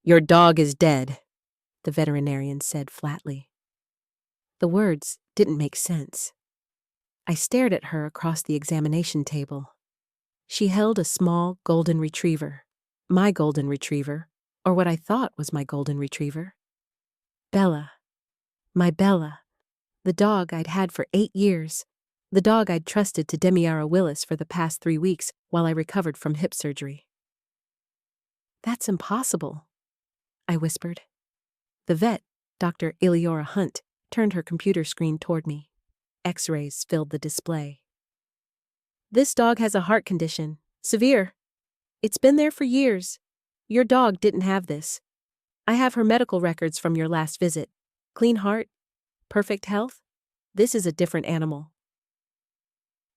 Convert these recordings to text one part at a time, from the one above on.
"Your dog is dead," the veterinarian said flatly. The words didn't make sense. I stared at her across the examination table. She held a small golden retriever. My golden retriever, or what I thought was my golden retriever. Bella. My Bella. The dog I'd had for 8 years. The dog I'd trusted to Demiara Willis for the past 3 weeks while I recovered from hip surgery. "That's impossible," I whispered. The vet, Dr. Eleora Hunt, turned her computer screen toward me. X-rays filled the display. "This dog has a heart condition. Severe. It's been there for years. Your dog didn't have this. I have her medical records from your last visit. Clean heart. Perfect health. This is a different animal."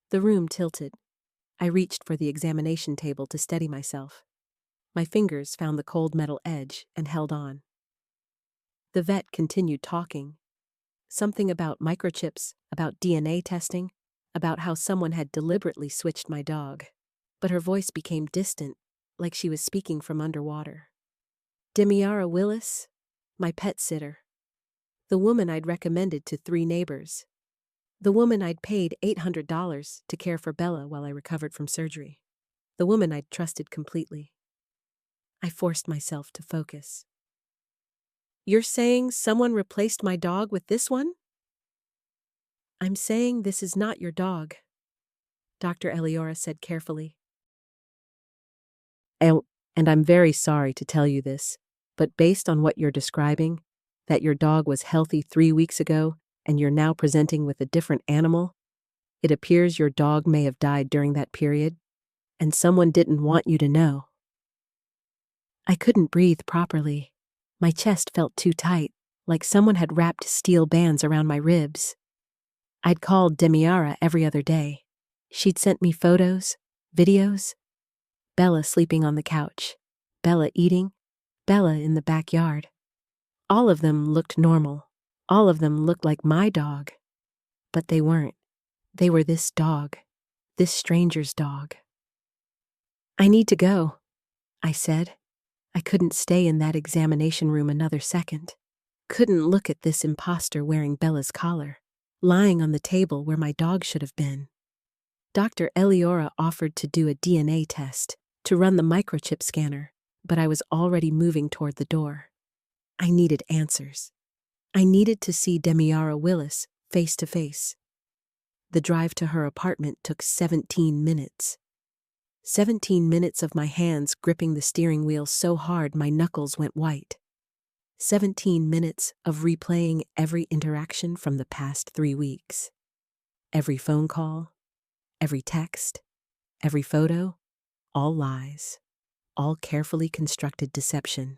The room tilted. I reached for the examination table to steady myself. My fingers found the cold metal edge and held on. The vet continued talking. Something about microchips, about DNA testing, about how someone had deliberately switched my dog. But her voice became distant, like she was speaking from underwater. Demiara Willis, my pet sitter. The woman I'd recommended to 3 neighbors. The woman I'd paid $800 to care for Bella while I recovered from surgery. The woman I'd trusted completely. I forced myself to focus. "You're saying someone replaced my dog with this one?" "I'm saying this is not your dog," Dr. Eleora said carefully. And I'm very sorry to tell you this, but based on what you're describing, that your dog was healthy 3 weeks ago and you're now presenting with a different animal, it appears your dog may have died during that period, and someone didn't want you to know." I couldn't breathe properly. My chest felt too tight, like someone had wrapped steel bands around my ribs. I'd called Demiara every other day. She'd sent me photos, videos. Bella sleeping on the couch, Bella eating, Bella in the backyard. All of them looked normal. All of them looked like my dog. But they weren't. They were this dog, this stranger's dog. "I need to go," I said. I couldn't stay in that examination room another second. Couldn't look at this imposter wearing Bella's collar, lying on the table where my dog should have been. Dr. Eleora offered to do a DNA test, to run the microchip scanner, but I was already moving toward the door. I needed answers. I needed to see Demiara Willis face to face. The drive to her apartment took 17 minutes. 17 minutes of my hands gripping the steering wheel so hard my knuckles went white. 17 minutes of replaying every interaction from the past 3 weeks. Every phone call, every text, every photo, all lies, all carefully constructed deception.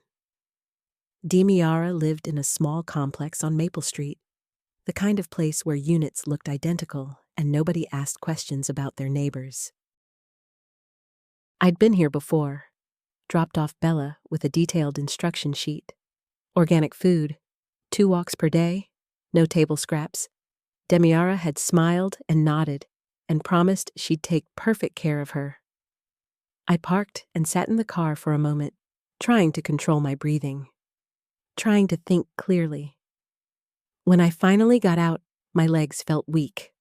Demiara lived in a small complex on Maple Street, the kind of place where units looked identical and nobody asked questions about their neighbors. I'd been here before, dropped off Bella with a detailed instruction sheet. Organic food, 2 walks per day, no table scraps. Demiara had smiled and nodded and promised she'd take perfect care of her. I parked and sat in the car for a moment, trying to control my breathing, trying to think clearly. When I finally got out, my legs felt weak.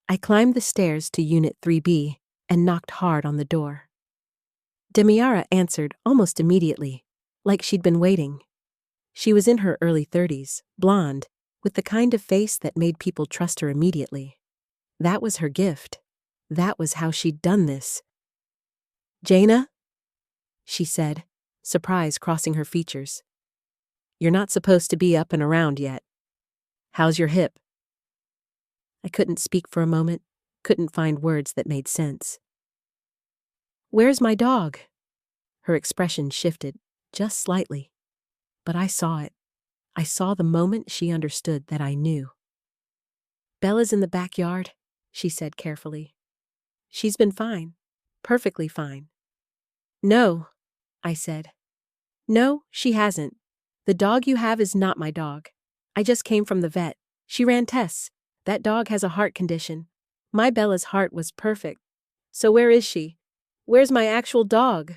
I climbed the stairs to Unit 3B and knocked hard on the door. Demiara answered almost immediately, like she'd been waiting. She was in her early 30s, blonde, with the kind of face that made people trust her immediately. That was her gift. That was how she'd done this. "Jaina?" she said, surprise crossing her features. "You're not supposed to be up and around yet. How's your hip?" I couldn't speak for a moment, couldn't find words that made sense. "Where's my dog?" Her expression shifted, just slightly. But I saw it. I saw the moment she understood that I knew. "Bella's in the backyard," she said carefully. "She's been fine. Perfectly fine." "No," I said. "No, she hasn't. The dog you have is not my dog. I just came from the vet. She ran tests. That dog has a heart condition. My Bella's heart was perfect. So where is she? Where's my actual dog?"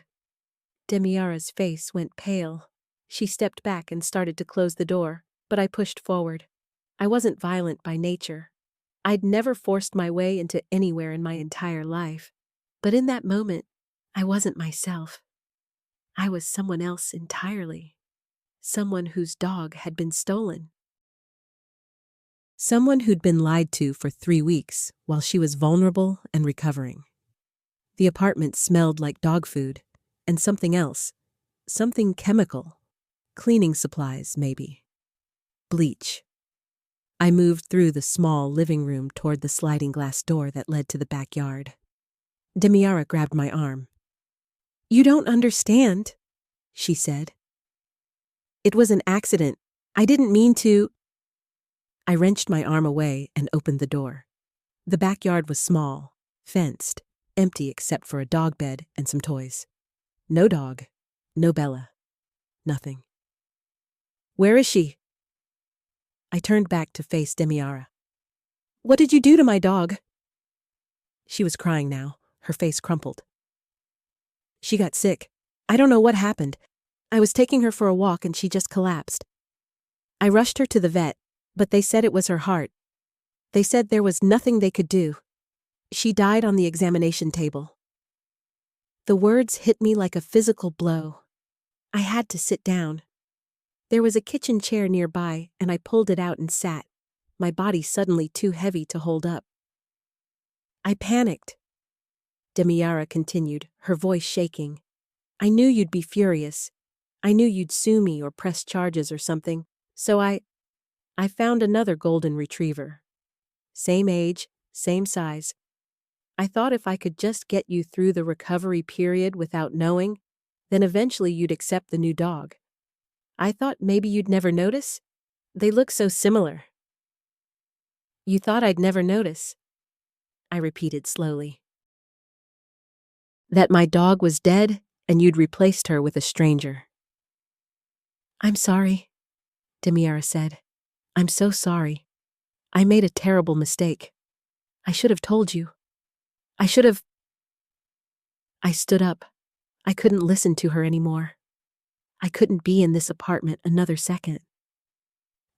Demiara's face went pale. She stepped back and started to close the door, but I pushed forward. I wasn't violent by nature. I'd never forced my way into anywhere in my entire life. But in that moment, I wasn't myself. I was someone else entirely. Someone whose dog had been stolen. Someone who'd been lied to for 3 weeks while she was vulnerable and recovering. The apartment smelled like dog food and something else. Something chemical. Cleaning supplies, maybe. Bleach. I moved through the small living room toward the sliding glass door that led to the backyard. Demiara grabbed my arm. "You don't understand," she said. "It was an accident. I didn't mean to." I wrenched my arm away and opened the door. The backyard was small, fenced, empty except for a dog bed and some toys. No dog, no Bella, nothing. "Where is she?" I turned back to face Demiara. "What did you do to my dog?" She was crying now, her face crumpled. "She got sick. I don't know what happened. I was taking her for a walk and she just collapsed. I rushed her to the vet, but they said it was her heart. They said there was nothing they could do. She died on the examination table." The words hit me like a physical blow. I had to sit down. There was a kitchen chair nearby, and I pulled it out and sat, my body suddenly too heavy to hold up. "I panicked," Demiara continued, her voice shaking. "I knew you'd be furious. I knew you'd sue me or press charges or something, so I found another golden retriever. Same age, same size. I thought if I could just get you through the recovery period without knowing, then eventually you'd accept the new dog. I thought maybe you'd never notice. They look so similar." "You thought I'd never notice," I repeated slowly. "That my dog was dead and you'd replaced her with a stranger." "I'm sorry," Demiara said. "I'm so sorry. I made a terrible mistake. I should have told you. I should have—" I stood up. I couldn't listen to her anymore. I couldn't be in this apartment another second.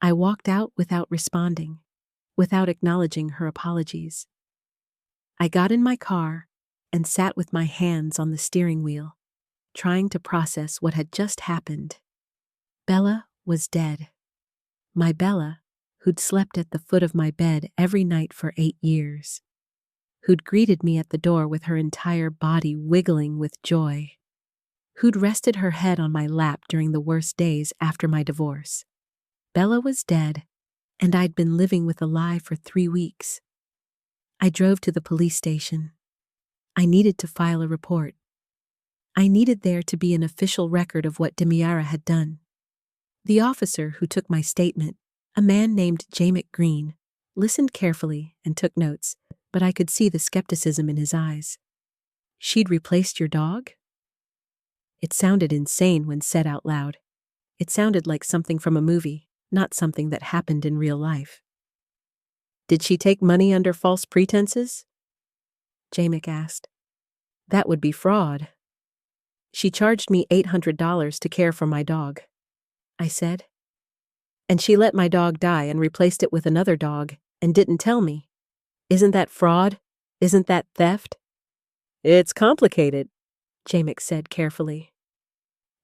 I walked out without responding, without acknowledging her apologies. I got in my car and sat with my hands on the steering wheel, trying to process what had just happened. Bella was dead. My Bella, who'd slept at the foot of my bed every night for 8 years. Who'd greeted me at the door with her entire body wiggling with joy. Who'd rested her head on my lap during the worst days after my divorce. Bella was dead, and I'd been living with a lie for 3 weeks. I drove to the police station. I needed to file a report. I needed there to be an official record of what Demiara had done. The officer who took my statement, a man named Jamek Green, listened carefully and took notes, but I could see the skepticism in his eyes. "She'd replaced your dog?" It sounded insane when said out loud. It sounded like something from a movie, not something that happened in real life. "Did she take money under false pretenses?" Jamek asked. "That would be fraud." "She charged me $800 to care for my dog," I said. "And she let my dog die and replaced it with another dog and didn't tell me. Isn't that fraud? Isn't that theft?" "It's complicated," Jamek said carefully.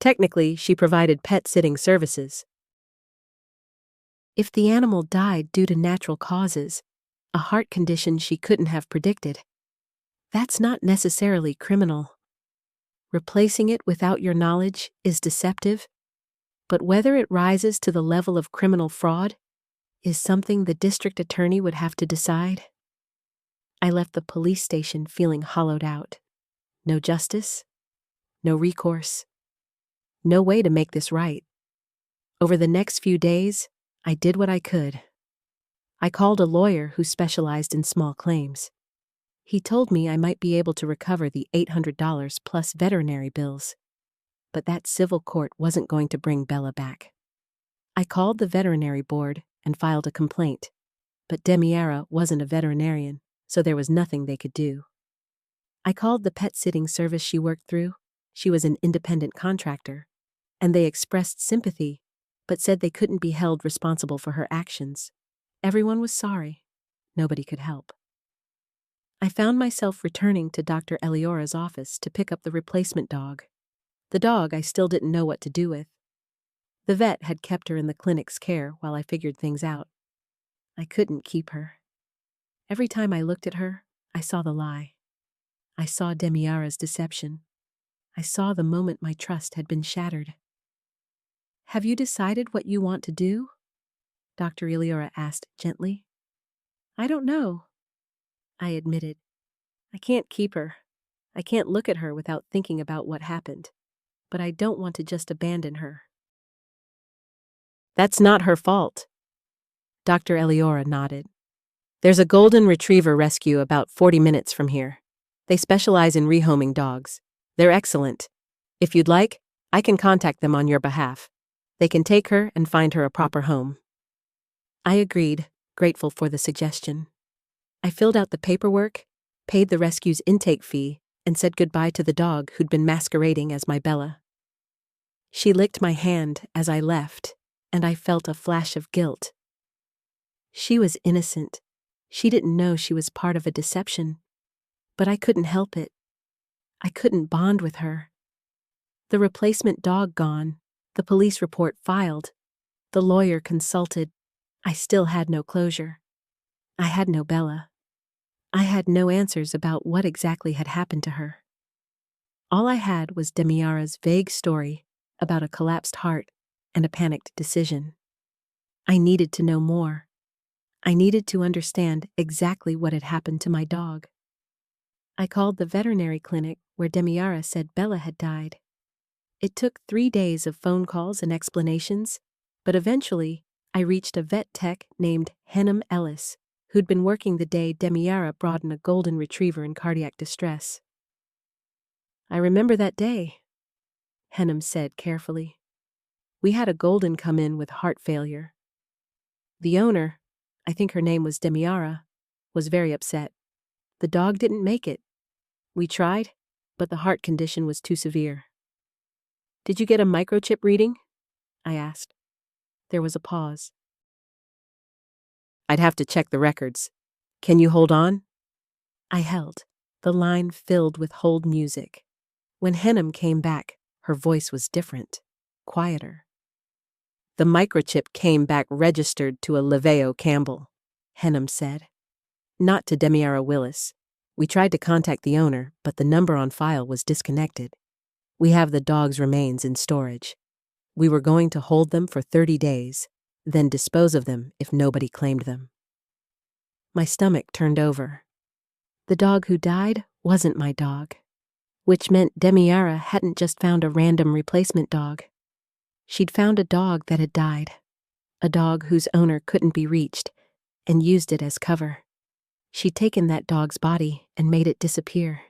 "Technically, she provided pet sitting services. If the animal died due to natural causes, a heart condition she couldn't have predicted, that's not necessarily criminal. Replacing it without your knowledge is deceptive, but whether it rises to the level of criminal fraud is something the district attorney would have to decide." I left the police station feeling hollowed out. No justice, no recourse, no way to make this right. Over the next few days, I did what I could. I called a lawyer who specialized in small claims. He told me I might be able to recover the $800 plus veterinary bills. But that civil court wasn't going to bring Bella back. I called the veterinary board and filed a complaint, but Demiara wasn't a veterinarian, so there was nothing they could do. I called the pet sitting service she worked through. She was an independent contractor. and they expressed sympathy, but said they couldn't be held responsible for her actions. Everyone was sorry. Nobody could help. I found myself returning to Dr. Eliora's office to pick up the replacement dog. The dog I still didn't know what to do with. The vet had kept her in the clinic's care while I figured things out. I couldn't keep her. Every time I looked at her, I saw the lie. I saw Demiara's deception. I saw the moment my trust had been shattered. "Have you decided what you want to do?" Dr. Eliora asked gently. "I don't know," I admitted. "I can't keep her. I can't look at her without thinking about what happened. But I don't want to just abandon her." "That's not her fault." Dr. Eliora nodded. "There's a golden retriever rescue about 40 minutes from here. They specialize in rehoming dogs. They're excellent. If you'd like, I can contact them on your behalf. They can take her and find her a proper home." I agreed, grateful for the suggestion. I filled out the paperwork, paid the rescue's intake fee, and said goodbye to the dog who'd been masquerading as my Bella. She licked my hand as I left, and I felt a flash of guilt. She was innocent. She didn't know she was part of a deception. But I couldn't help it. I couldn't bond with her. The replacement dog gone, the police report filed, the lawyer consulted. I still had no closure. I had no Bella. I had no answers about what exactly had happened to her. All I had was Demiara's vague story about a collapsed heart and a panicked decision. I needed to know more. I needed to understand exactly what had happened to my dog. I called the veterinary clinic where Demiara said Bella had died. It took 3 days of phone calls and explanations, but eventually I reached a vet tech named Henham Ellis, who'd been working the day Demiara brought in a golden retriever in cardiac distress. "I remember that day," Henham said carefully. "We had a golden come in with heart failure. The owner, I think her name was Demiara, was very upset. The dog didn't make it. We tried, but the heart condition was too severe." "Did you get a microchip reading?" I asked. There was a pause. "I'd have to check the records. Can you hold on?" I held. The line filled with hold music. When Henham came back, her voice was different, quieter. "The microchip came back registered to a Leveo Campbell," Henham said. "Not to Demiara Willis. We tried to contact the owner, but the number on file was disconnected. We have the dog's remains in storage. We were going to hold them for 30 days, then dispose of them if nobody claimed them." My stomach turned over. The dog who died wasn't my dog, which meant Demiara hadn't just found a random replacement dog. She'd found a dog that had died, a dog whose owner couldn't be reached, and used it as cover. She'd taken that dog's body and made it disappear.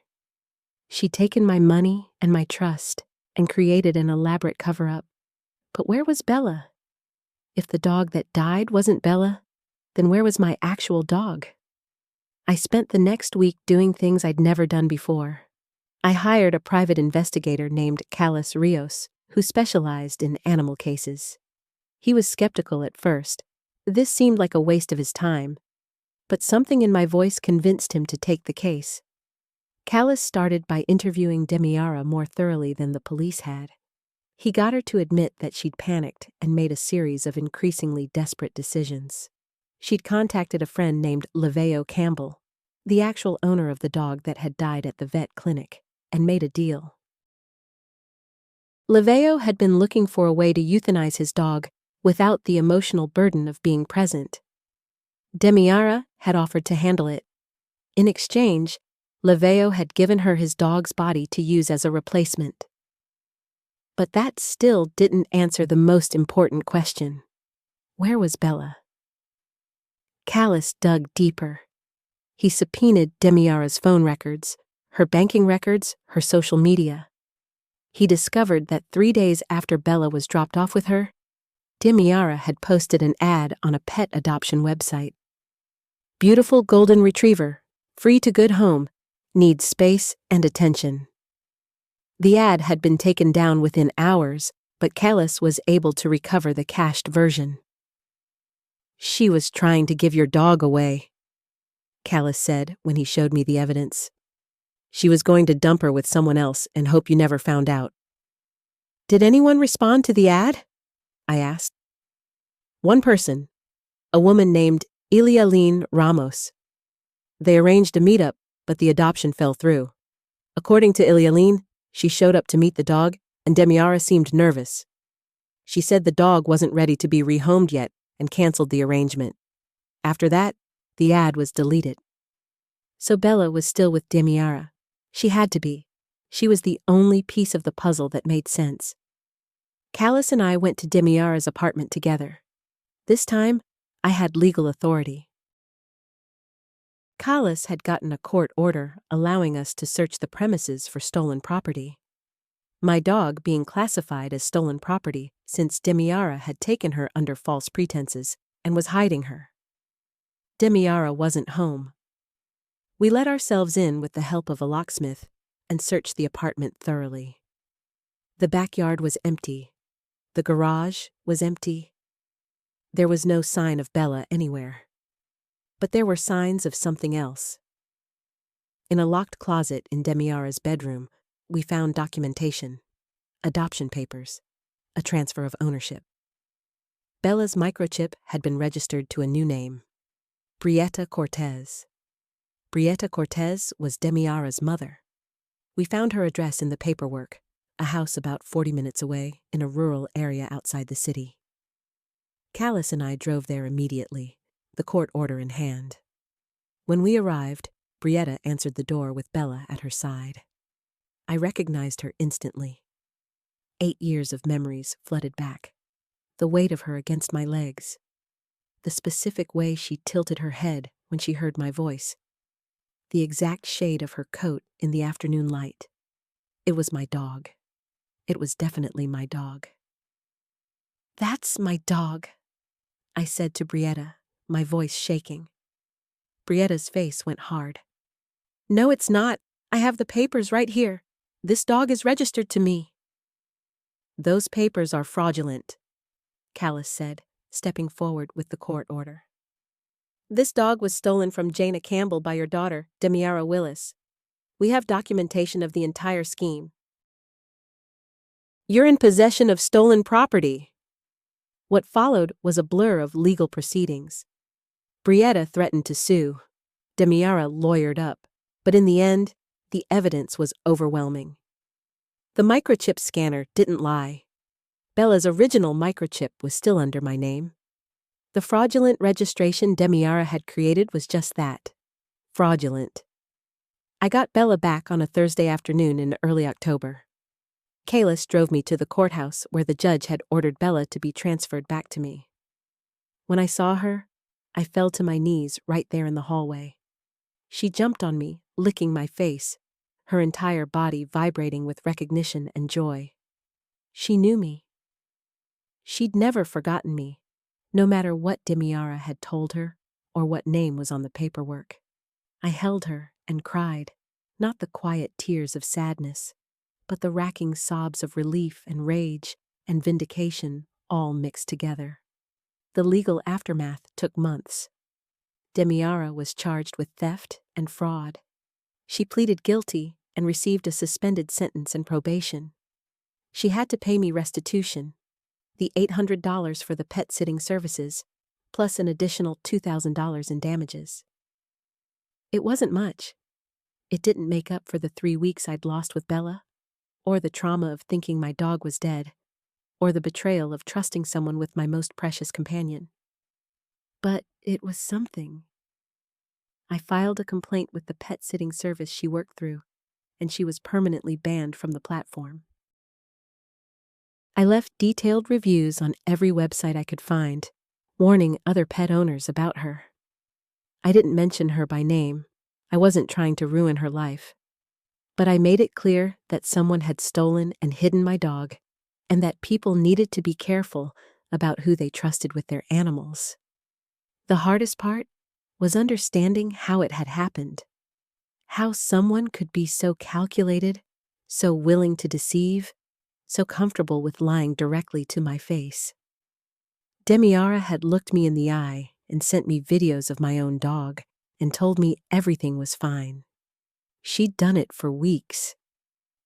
She'd taken my money and my trust and created an elaborate cover-up. But where was Bella? If the dog that died wasn't Bella, then where was my actual dog? I spent the next week doing things I'd never done before. I hired a private investigator named Callis Rios, who specialized in animal cases. He was skeptical at first. This seemed like a waste of his time. But something in my voice convinced him to take the case. Callis started by interviewing Demiara more thoroughly than the police had. He got her to admit that she'd panicked and made a series of increasingly desperate decisions. She'd contacted a friend named Leveo Campbell, the actual owner of the dog that had died at the vet clinic, and made a deal. Leveo had been looking for a way to euthanize his dog without the emotional burden of being present. Demiara had offered to handle it. In exchange, Leveo had given her his dog's body to use as a replacement. But that still didn't answer the most important question. Where was Bella? Callis dug deeper. He subpoenaed Demiara's phone records, her banking records, her social media. He discovered that 3 days after Bella was dropped off with her, Demiara had posted an ad on a pet adoption website. "Beautiful golden retriever, free to good home, needs space and attention." The ad had been taken down within hours, but Callis was able to recover the cached version. "She was trying to give your dog away," Callis said when he showed me the evidence. "She was going to dump her with someone else and hope you never found out." "Did anyone respond to the ad?" I asked. "One person, a woman named Elialine Ramos. They arranged a meetup, but the adoption fell through. According to Elialine, she showed up to meet the dog, and Demiara seemed nervous. She said the dog wasn't ready to be rehomed yet and canceled the arrangement. After that, the ad was deleted." So Bella was still with Demiara. She had to be. She was the only piece of the puzzle that made sense. Callis and I went to Demiara's apartment together. This time, I had legal authority. Callis had gotten a court order allowing us to search the premises for stolen property. My dog being classified as stolen property since Demiara had taken her under false pretenses and was hiding her. Demiara wasn't home. We let ourselves in with the help of a locksmith and searched the apartment thoroughly. The backyard was empty. The garage was empty. There was no sign of Bella anywhere. But there were signs of something else. In a locked closet in Demiara's bedroom, we found documentation, adoption papers, a transfer of ownership. Bella's microchip had been registered to a new name, Brietta Cortez. Brietta Cortez was Demiara's mother. We found her address in the paperwork, a house about 40 minutes away in a rural area outside the city. Callis and I drove there immediately, the court order in hand. When we arrived, Brietta answered the door with Bella at her side. I recognized her instantly. 8 years of memories flooded back, the weight of her against my legs, the specific way she tilted her head when she heard my voice, the exact shade of her coat in the afternoon light. It was my dog. It was definitely my dog. "That's my dog," I said to Brietta, my voice shaking. Brietta's face went hard. "No, it's not. I have the papers right here. This dog is registered to me." "Those papers are fraudulent," Callis said, stepping forward with the court order. "This dog was stolen from Jana Campbell by your daughter, Demiara Willis. We have documentation of the entire scheme." "You're in possession of stolen property." What followed was a blur of legal proceedings. Brietta threatened to sue. Demiara lawyered up, but in the end, the evidence was overwhelming. The microchip scanner didn't lie. Bella's original microchip was still under my name. The fraudulent registration Demiara had created was just that, fraudulent. I got Bella back on a Thursday afternoon in early October. Callis drove me to the courthouse where the judge had ordered Bella to be transferred back to me. When I saw her, I fell to my knees right there in the hallway. She jumped on me, licking my face, her entire body vibrating with recognition and joy. She knew me. She'd never forgotten me, no matter what Demiara had told her or what name was on the paperwork. I held her and cried, not the quiet tears of sadness, but the racking sobs of relief and rage and vindication all mixed together. The legal aftermath took months. Demiara was charged with theft and fraud. She pleaded guilty and received a suspended sentence and probation. She had to pay me restitution, the $800 for the pet sitting services, plus an additional $2,000 in damages. It wasn't much. It didn't make up for the 3 weeks I'd lost with Bella, or the trauma of thinking my dog was dead, or the betrayal of trusting someone with my most precious companion. But it was something. I filed a complaint with the pet sitting service she worked through, and she was permanently banned from the platform. I left detailed reviews on every website I could find, warning other pet owners about her. I didn't mention her by name. I wasn't trying to ruin her life. But I made it clear that someone had stolen and hidden my dog, and that people needed to be careful about who they trusted with their animals. The hardest part was understanding how it had happened. How someone could be so calculated, so willing to deceive, so comfortable with lying directly to my face. Demiara had looked me in the eye and sent me videos of my own dog and told me everything was fine. She'd done it for weeks.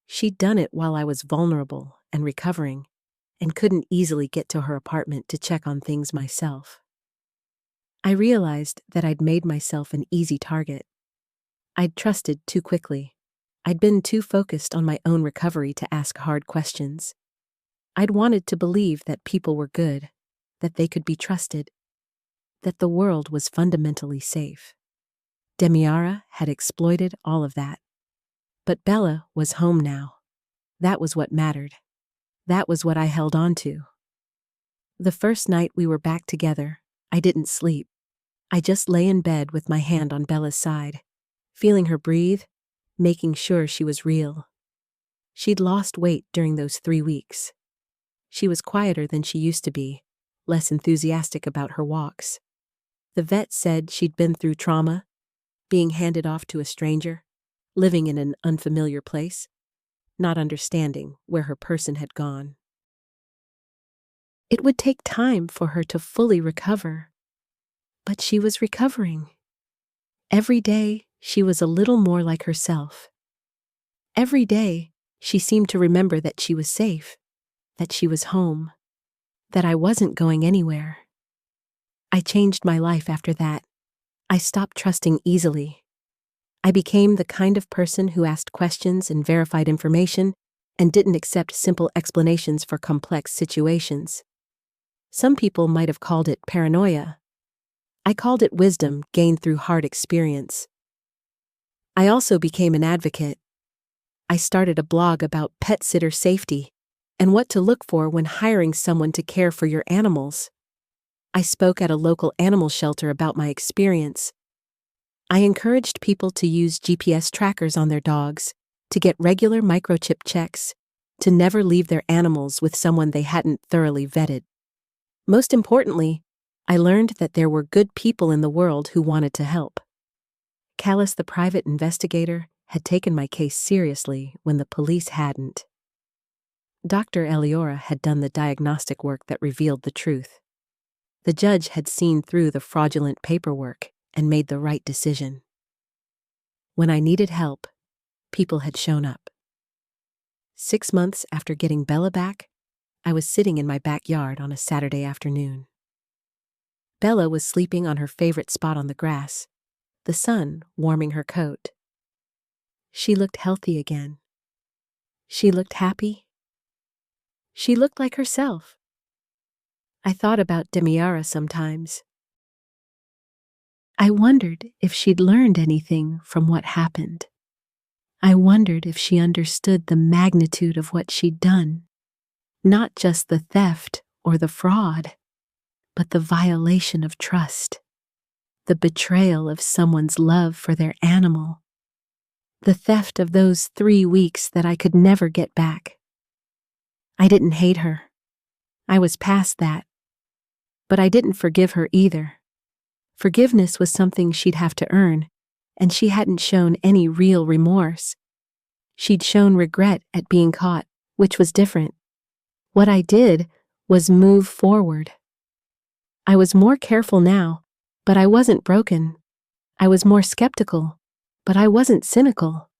She'd done it while I was vulnerable and recovering and couldn't easily get to her apartment to check on things myself. I realized that I'd made myself an easy target. I'd trusted too quickly. I'd been too focused on my own recovery to ask hard questions. I'd wanted to believe that people were good, that they could be trusted, that the world was fundamentally safe. Demiara had exploited all of that. But Bella was home now. That was what mattered. That was what I held on to. The first night we were back together, I didn't sleep. I just lay in bed with my hand on Bella's side, feeling her breathe, making sure she was real. She'd lost weight during those 3 weeks. She was quieter than she used to be, less enthusiastic about her walks. The vet said she'd been through trauma, being handed off to a stranger, living in an unfamiliar place, not understanding where her person had gone. It would take time for her to fully recover, but she was recovering. Every day, she was a little more like herself. Every day, she seemed to remember that she was safe, that she was home, that I wasn't going anywhere. I changed my life after that. I stopped trusting easily. I became the kind of person who asked questions and verified information and didn't accept simple explanations for complex situations. Some people might have called it paranoia. I called it wisdom gained through hard experience. I also became an advocate. I started a blog about pet sitter safety and what to look for when hiring someone to care for your animals. I spoke at a local animal shelter about my experience. I encouraged people to use GPS trackers on their dogs, to get regular microchip checks, to never leave their animals with someone they hadn't thoroughly vetted. Most importantly, I learned that there were good people in the world who wanted to help. Callis, the private investigator, had taken my case seriously when the police hadn't. Dr. Eliora had done the diagnostic work that revealed the truth. The judge had seen through the fraudulent paperwork and made the right decision. When I needed help, people had shown up. 6 months after getting Bella back, I was sitting in my backyard on a Saturday afternoon. Bella was sleeping on her favorite spot on the grass, the sun warming her coat. She looked healthy again. She looked happy. She looked like herself. I thought about Demiara sometimes. I wondered if she'd learned anything from what happened. I wondered if she understood the magnitude of what she'd done. Not just the theft or the fraud, but the violation of trust, the betrayal of someone's love for their animal, the theft of those 3 weeks that I could never get back. I didn't hate her. I was past that. But I didn't forgive her either. Forgiveness was something she'd have to earn, and she hadn't shown any real remorse. She'd shown regret at being caught, which was different. What I did was move forward. I was more careful now, but I wasn't broken. I was more skeptical, but I wasn't cynical.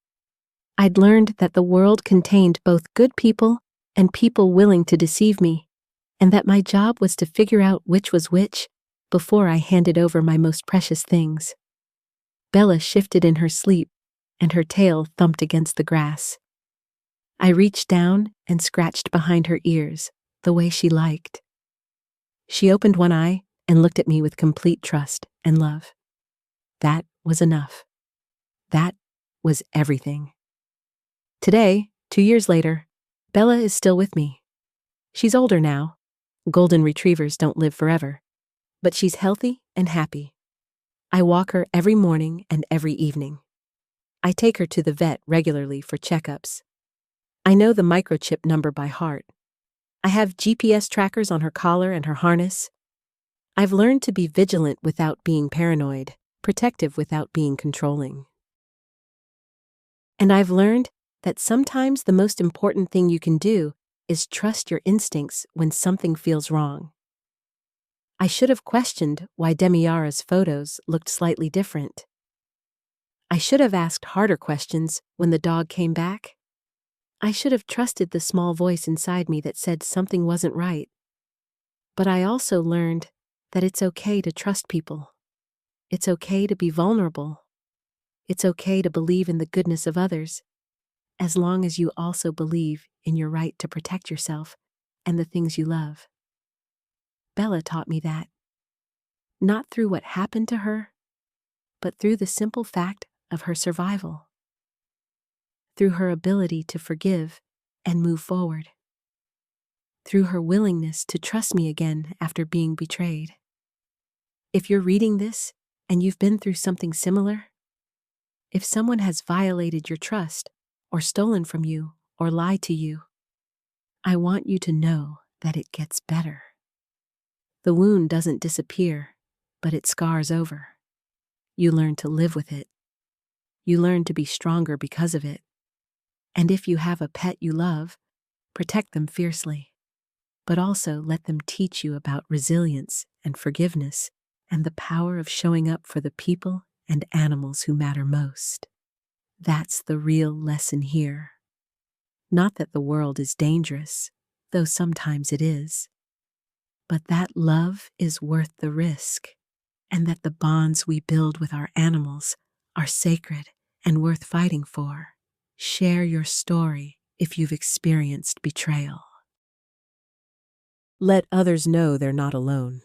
I'd learned that the world contained both good people and people willing to deceive me, and that my job was to figure out which was which before I handed over my most precious things. Bella shifted in her sleep, and her tail thumped against the grass. I reached down and scratched behind her ears, the way she liked. She opened one eye and looked at me with complete trust and love. That was enough. That was everything. Today, 2 years later, Bella is still with me. She's older now. Golden retrievers don't live forever. But she's healthy and happy. I walk her every morning and every evening. I take her to the vet regularly for checkups. I know the microchip number by heart. I have GPS trackers on her collar and her harness. I've learned to be vigilant without being paranoid, protective without being controlling. And I've learned that sometimes the most important thing you can do is trust your instincts when something feels wrong. I should have questioned why Demiara's photos looked slightly different. I should have asked harder questions when the dog came back. I should have trusted the small voice inside me that said something wasn't right. But I also learned that it's okay to trust people. It's okay to be vulnerable. It's okay to believe in the goodness of others, as long as you also believe in your right to protect yourself and the things you love. Bella taught me that, not through what happened to her, but through the simple fact of her survival, through her ability to forgive and move forward, through her willingness to trust me again after being betrayed. If you're reading this and you've been through something similar, if someone has violated your trust or stolen from you or lied to you, I want you to know that it gets better. The wound doesn't disappear, but it scars over. You learn to live with it. You learn to be stronger because of it. And if you have a pet you love, protect them fiercely. But also let them teach you about resilience and forgiveness and the power of showing up for the people and animals who matter most. That's the real lesson here. Not that the world is dangerous, though sometimes it is, but that love is worth the risk, and that the bonds we build with our animals are sacred and worth fighting for. Share your story if you've experienced betrayal. Let others know they're not alone.